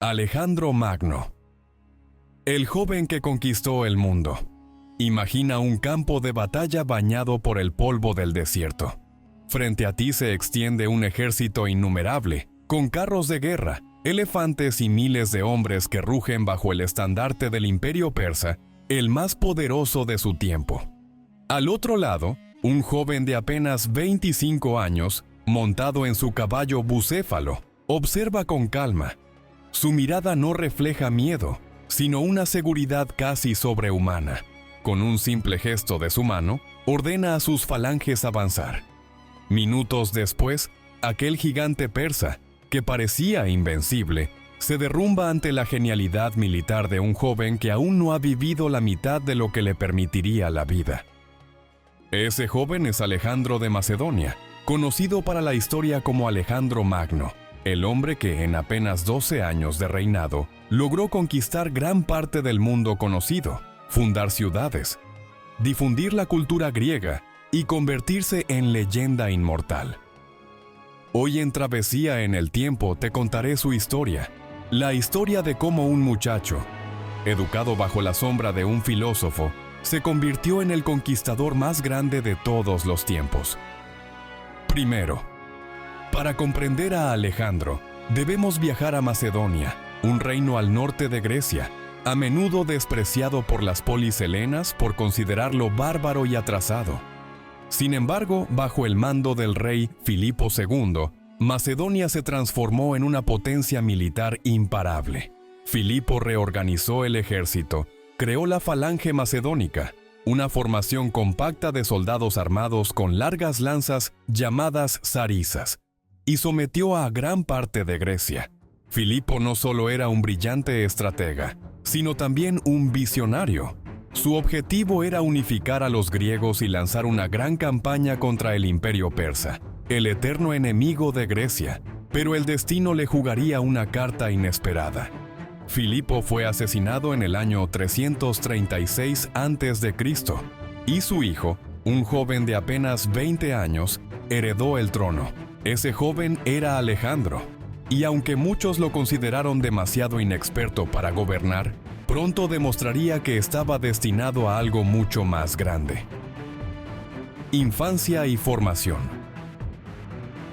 Alejandro Magno. El joven que conquistó el mundo. Imagina un campo de batalla bañado por el polvo del desierto. Frente a ti se extiende un ejército innumerable, con carros de guerra, elefantes y miles de hombres que rugen bajo el estandarte del imperio persa, el más poderoso de su tiempo. Al otro lado, un joven de apenas 25 años, montado en su caballo bucéfalo, observa con calma. Su mirada no refleja miedo, sino una seguridad casi sobrehumana. Con un simple gesto de su mano, ordena a sus falanges avanzar. Minutos después, aquel gigante persa, que parecía invencible, se derrumba ante la genialidad militar de un joven que aún no ha vivido la mitad de lo que le permitiría la vida. Ese joven es Alejandro de Macedonia, conocido para la historia como Alejandro Magno, el hombre que en apenas 12 años de reinado logró conquistar gran parte del mundo conocido, fundar ciudades, difundir la cultura griega y convertirse en leyenda inmortal. Hoy en Travesía en el Tiempo te contaré su historia, la historia de cómo un muchacho, educado bajo la sombra de un filósofo, se convirtió en el conquistador más grande de todos los tiempos. Primero, para comprender a Alejandro, debemos viajar a Macedonia, un reino al norte de Grecia, a menudo despreciado por las polis helenas por considerarlo bárbaro y atrasado. Sin embargo, bajo el mando del rey Filipo II, Macedonia se transformó en una potencia militar imparable. Filipo reorganizó el ejército, creó la Falange Macedónica, una formación compacta de soldados armados con largas lanzas llamadas zarisas, y sometió a gran parte de Grecia. Filipo no solo era un brillante estratega, sino también un visionario. Su objetivo era unificar a los griegos y lanzar una gran campaña contra el imperio persa, el eterno enemigo de Grecia, pero el destino le jugaría una carta inesperada. Filipo fue asesinado en el año 336 a.C. y su hijo, un joven de apenas 20 años, heredó el trono. Ese joven era Alejandro, y aunque muchos lo consideraron demasiado inexperto para gobernar, pronto demostraría que estaba destinado a algo mucho más grande. Infancia y formación.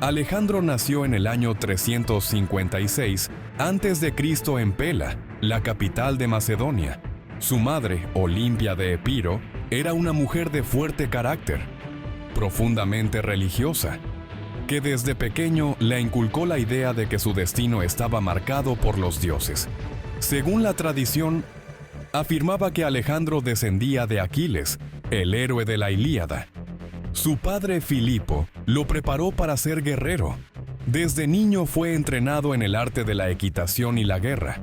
Alejandro nació en el año 356 a.C. en Pela, la capital de Macedonia. Su madre, Olimpia de Epiro, era una mujer de fuerte carácter, profundamente religiosa, que desde pequeño le inculcó la idea de que su destino estaba marcado por los dioses. Según la tradición, afirmaba que Alejandro descendía de Aquiles, el héroe de la Ilíada. Su padre Filipo lo preparó para ser guerrero. Desde niño fue entrenado en el arte de la equitación y la guerra.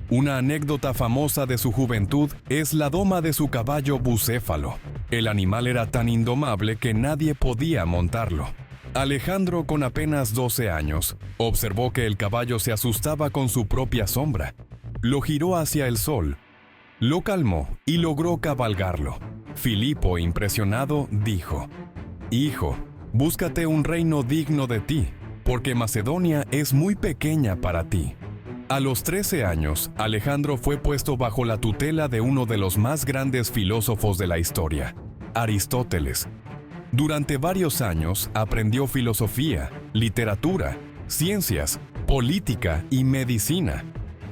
Una anécdota famosa de su juventud es la doma de su caballo bucéfalo. El animal era tan indomable que nadie podía montarlo. Alejandro, con apenas 12 años, observó que el caballo se asustaba con su propia sombra. Lo giró hacia el sol, lo calmó y logró cabalgarlo. Filipo, impresionado, dijo: «Hijo, búscate un reino digno de ti, porque Macedonia es muy pequeña para ti». A los 13 años, Alejandro fue puesto bajo la tutela de uno de los más grandes filósofos de la historia, Aristóteles. Durante varios años aprendió filosofía, literatura, ciencias, política y medicina.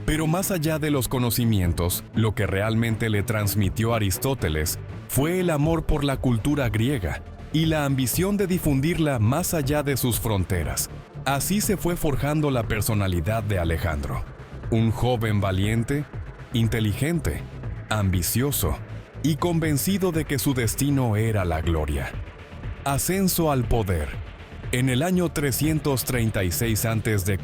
Pero más allá de los conocimientos, lo que realmente le transmitió Aristóteles fue el amor por la cultura griega y la ambición de difundirla más allá de sus fronteras. Así se fue forjando la personalidad de Alejandro, un joven valiente, inteligente, ambicioso y convencido de que su destino era la gloria. Ascenso al poder. En el año 336 a.C.,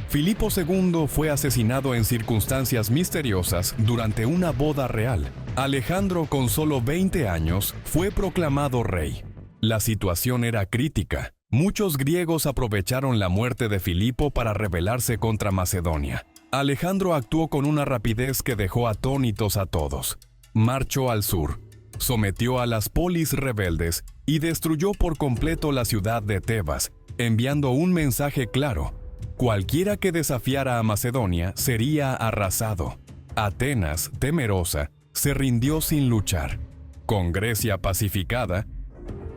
Filipo II fue asesinado en circunstancias misteriosas durante una boda real. Alejandro, con solo 20 años, fue proclamado rey. La situación era crítica. Muchos griegos aprovecharon la muerte de Filipo para rebelarse contra Macedonia. Alejandro actuó con una rapidez que dejó atónitos a todos. Marchó al sur, sometió a las polis rebeldes y destruyó por completo la ciudad de Tebas, enviando un mensaje claro: Cualquiera que desafiara a Macedonia sería arrasado. Atenas, temerosa, se rindió sin luchar. Con Grecia pacificada,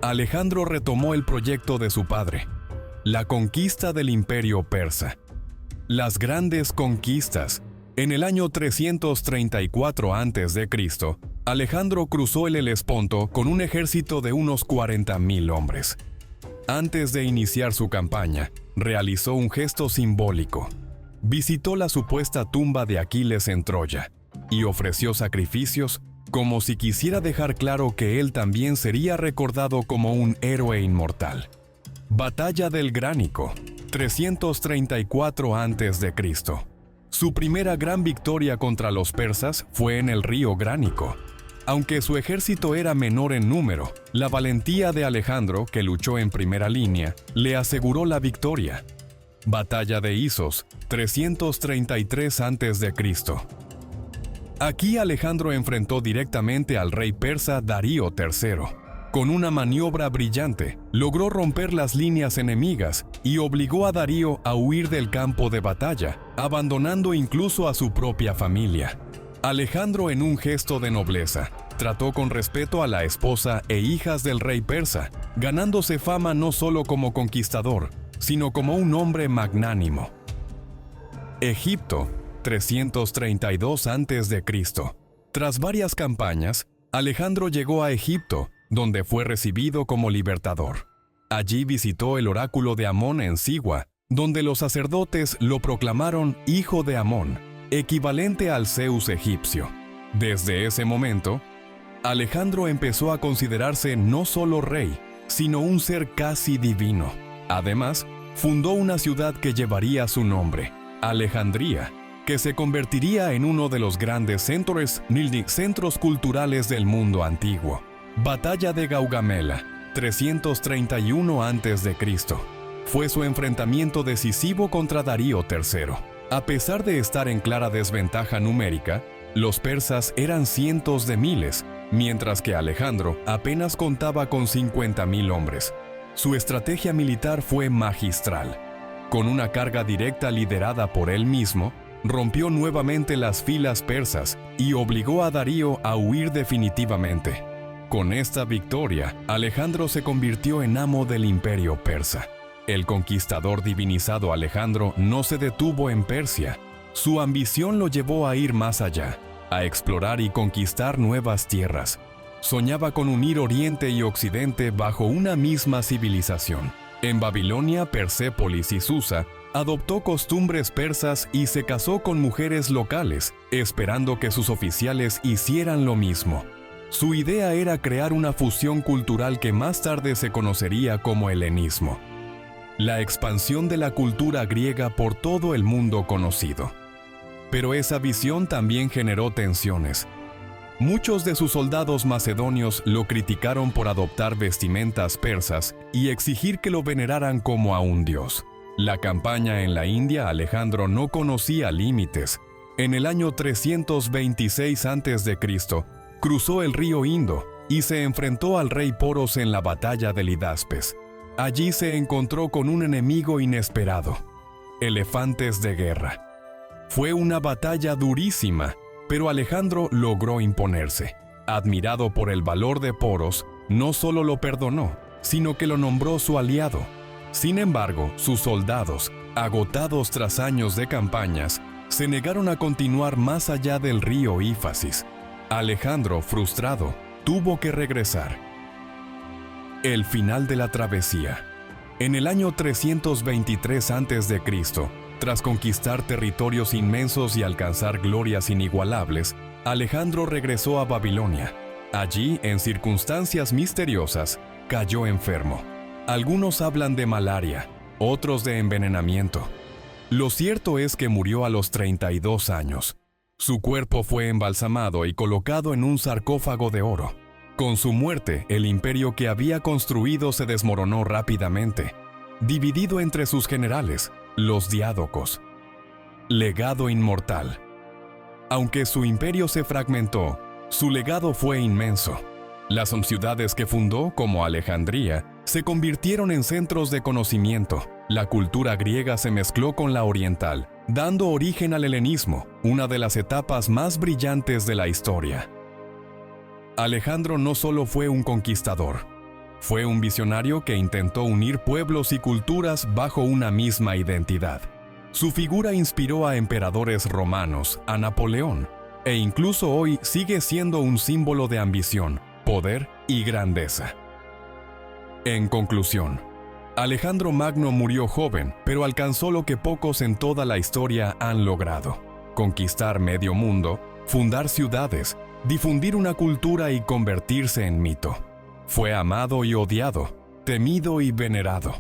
Alejandro retomó el proyecto de su padre, la conquista del imperio persa. Las grandes conquistas. En el año 334 a.C., Alejandro cruzó el Helesponto con un ejército de unos 40.000 hombres. Antes de iniciar su campaña, realizó un gesto simbólico. Visitó la supuesta tumba de Aquiles en Troya y ofreció sacrificios como si quisiera dejar claro que él también sería recordado como un héroe inmortal. Batalla del Gránico, 334 a.C. Su primera gran victoria contra los persas fue en el río Gránico. Aunque su ejército era menor en número, la valentía de Alejandro, que luchó en primera línea, le aseguró la victoria. Batalla de Isos, 333 a.C. Aquí Alejandro enfrentó directamente al rey persa Darío III. Con una maniobra brillante, logró romper las líneas enemigas y obligó a Darío a huir del campo de batalla, abandonando incluso a su propia familia. Alejandro, en un gesto de nobleza, trató con respeto a la esposa e hijas del rey persa, ganándose fama no solo como conquistador, sino como un hombre magnánimo. Egipto, 332 a.C. Tras varias campañas, Alejandro llegó a Egipto, donde fue recibido como libertador. Allí visitó el oráculo de Amón en Sigua, donde los sacerdotes lo proclamaron hijo de Amón, equivalente al Zeus egipcio. Desde ese momento, Alejandro empezó a considerarse no solo rey, sino un ser casi divino. Además, fundó una ciudad que llevaría su nombre, Alejandría, que se convertiría en uno de los grandes centros culturales del mundo antiguo. Batalla de Gaugamela, 331 a.C. Fue su enfrentamiento decisivo contra Darío III. A pesar de estar en clara desventaja numérica, los persas eran cientos de miles, mientras que Alejandro apenas contaba con 50.000 hombres. Su estrategia militar fue magistral. Con una carga directa liderada por él mismo, rompió nuevamente las filas persas y obligó a Darío a huir definitivamente. Con esta victoria, Alejandro se convirtió en amo del imperio persa. El conquistador divinizado Alejandro no se detuvo en Persia. Su ambición lo llevó a ir más allá, a explorar y conquistar nuevas tierras. Soñaba con unir Oriente y Occidente bajo una misma civilización. En Babilonia, Persépolis y Susa, adoptó costumbres persas y se casó con mujeres locales, esperando que sus oficiales hicieran lo mismo. Su idea era crear una fusión cultural que más tarde se conocería como helenismo. La expansión de la cultura griega por todo el mundo conocido. Pero esa visión también generó tensiones. Muchos de sus soldados macedonios lo criticaron por adoptar vestimentas persas y exigir que lo veneraran como a un dios. La campaña en la India, Alejandro no conocía límites. En el año 326 a.C., cruzó el río Indo y se enfrentó al rey Poros en la batalla de Lidaspes. Allí se encontró con un enemigo inesperado, elefantes de guerra. Fue una batalla durísima, pero Alejandro logró imponerse. Admirado por el valor de Poros, no solo lo perdonó, sino que lo nombró su aliado. Sin embargo, sus soldados, agotados tras años de campañas, se negaron a continuar más allá del río Éfasis. Alejandro, frustrado, tuvo que regresar. El final de la travesía. En el año 323 a.C., tras conquistar territorios inmensos y alcanzar glorias inigualables, Alejandro regresó a Babilonia. Allí, en circunstancias misteriosas, cayó enfermo. Algunos hablan de malaria, otros de envenenamiento. Lo cierto es que murió a los 32 años. Su cuerpo fue embalsamado y colocado en un sarcófago de oro. Con su muerte, el imperio que había construido se desmoronó rápidamente, dividido entre sus generales, los diádocos. Legado inmortal. Aunque su imperio se fragmentó, su legado fue inmenso. Las ciudades que fundó, como Alejandría, se convirtieron en centros de conocimiento, La cultura griega se mezcló con la oriental, dando origen al helenismo, una de las etapas más brillantes de la historia. Alejandro no solo fue un conquistador, fue un visionario que intentó unir pueblos y culturas bajo una misma identidad. Su figura inspiró a emperadores romanos, a Napoleón, e incluso hoy sigue siendo un símbolo de ambición, poder y grandeza. En conclusión, Alejandro Magno murió joven, pero alcanzó lo que pocos en toda la historia han logrado: conquistar medio mundo, fundar ciudades, difundir una cultura y convertirse en mito. Fue amado y odiado, temido y venerado.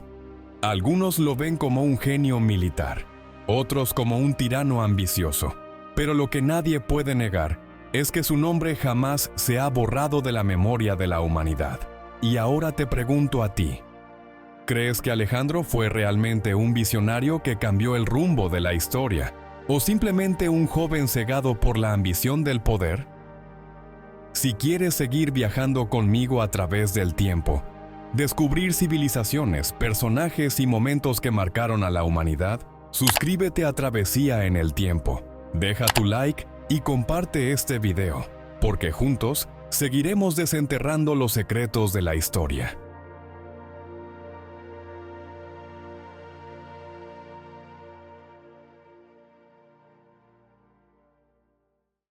Algunos lo ven como un genio militar, otros como un tirano ambicioso, pero lo que nadie puede negar es que su nombre jamás se ha borrado de la memoria de la humanidad. Y ahora te pregunto a ti, ¿crees que Alejandro fue realmente un visionario que cambió el rumbo de la historia, o simplemente un joven cegado por la ambición del poder? Si quieres seguir viajando conmigo a través del tiempo, descubrir civilizaciones, personajes y momentos que marcaron a la humanidad, suscríbete a Travesía en el Tiempo, deja tu like y comparte este video, porque juntos seguiremos desenterrando los secretos de la historia.